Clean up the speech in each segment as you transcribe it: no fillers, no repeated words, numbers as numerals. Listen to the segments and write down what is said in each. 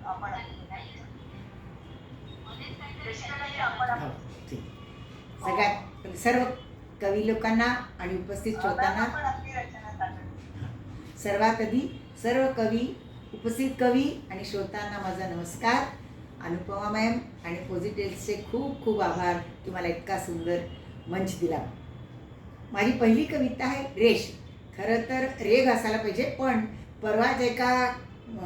आपण बेसिकली आपण हो ठीक. सगळ्यात सर्व कवी लोकांना आणि उपस्थित श्रोत्यांना आपण आपली रचना सादर सर्वात आधी सर्व कवी, उपस्थित कवी आणि श्रोत्यांना माझा नमस्कार. अनुपमा मॅम आणि पॉझिटिव्हचे खूप खूप आभार की मला इतका सुंदर मंच दिला. माझी पहिली कविता आहे रेष. खरं तर रेग असायला पाहिजे, पण परवाच एका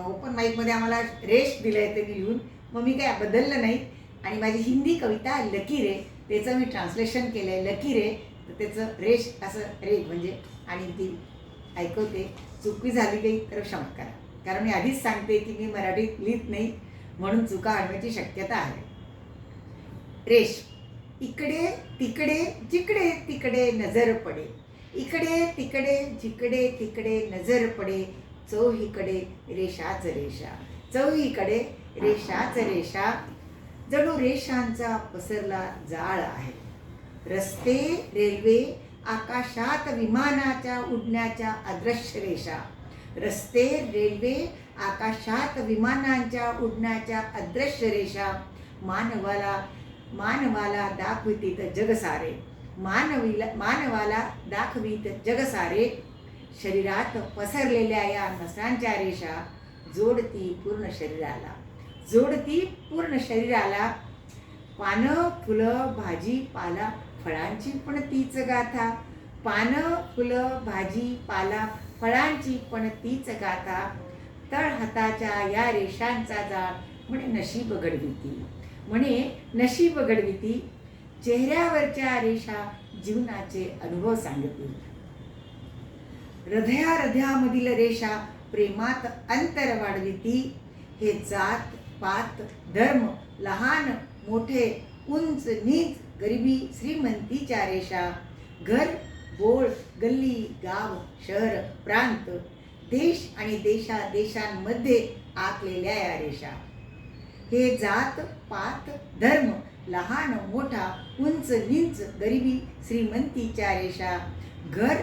ओपन माईकमध्ये आम्हाला रेष दिलं आहे ते लिहून, मग मी काय बदललं नाही. आणि माझी हिंदी कविता लकीरे, त्याचं मी ट्रान्सलेशन केलं आहे लकीरे, तर त्याचं रेष असं रेग म्हणजे. आणि ती ऐकवते, चुकी झाली काही तर क्षमा करा, कारण मी आधीच सांगते की मी मराठीत लिहित नाही, म्हणून चुका आणण्याची शक्यता आहे. रेष. इकडे तिकडे जिकडे तिकडे नजर पडे, इकडे तिकडे जिकडे तिकडे नजर पडे, चौहीकडे रेषाच रेषा, चौहीकडे रेषाच रेषा, जणू रेषांचा पसरला जाळ आहे. रस्ते, रेल्वे, आकाशात विमानाच्या उडण्याच्या अदृश्य रेषा, रस्ते, रेल्वे, आकाशात विमानांच्या उडण्याच्या अदृश्य रेषा, मानवाला दाखवितीत जग सारे, मानवाला दाखवीत जग सारे. शरीरात पसरलेल्या या नसांच्या रेषा जोडती पूर्ण शरीराला, जोडती पूर्ण शरीराला. पानं, फुलं, भाजी, पाला, फळांची पण तीच गाथा, पानं, फुलं, भाजी, पाला, फळांची पण तीच गाथा. तळहाताच्या या रेषांचा जाळ म्हणे नशीब घडविती, म्हणे नशीब घडविती. चेहऱ्यावरच्या रेषा जीवनाचे अनुभव सांगतील. हृदयामधील रेषा प्रेमात अंतर वाढविती. हे जात पात धर्म, लहान मोठे, उंच नीच, गरिबी श्रीमंतीच्या रेषा, घर बोळ, गल्ली गाव शहर प्रांत, देश आणि देशांमध्ये आखलेल्या या रेषा. हे जात पात धर्म, लहान मोठा, उंच नीच, गरिबी श्रीमंतीच्या रेषा, घर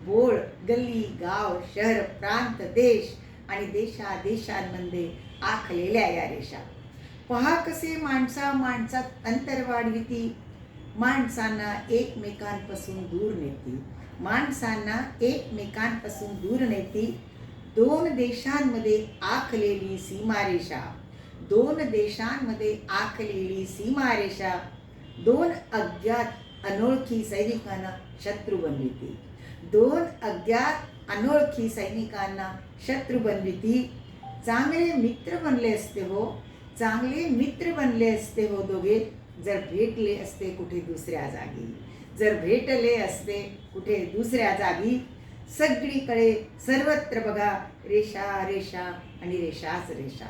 बोळ, गल्ली गाव शहर प्रांत, देश आणि देशांमध्ये आखलेल्या या रेषा. पहा कसे माणसात अंतर वाढविती, माणसांना एकमेकांपासून दूर नेती, माणसांना एकमेकांपासून दूर नेती. दोन देशांमध्ये आखलेली सीमारेषा, दोन देशांमध्ये आखलेली सीमारेषा, दोन अज्ञात अनोळखी सैनिकांना शत्रू बनविती, दोन अज्ञात अनोळखी सैनिकांना शत्रू बनविती. चांगले मित्र बनले असते हो, चांगले मित्र बनले असते हो दोघे, जर भेटले असते कुठे दुसऱ्या जागी, जर भेटले असते कुठे दुसऱ्या जागी. सगळीकडे सर्वत्र बघा रेषा रेषा आणि रेषाच रेषा,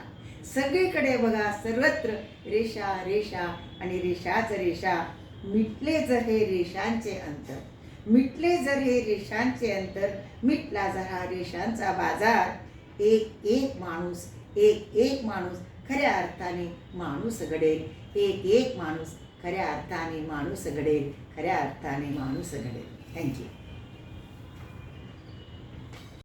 सगळीकडे बघा सर्वत्र रेषा रेषा आणि रेषाच रेषा. मिटले जर हे रेषांचे अंतर, मिटले जर हे रेषांचे अंतर, मिटला जरा रेषांचा बाजार. एक एक माणूस खऱ्या अर्थाने माणूस घडेल, एक माणूस खऱ्या अर्थाने माणूस घडेल, खऱ्या अर्थाने माणूस घडेल. थँक्यू.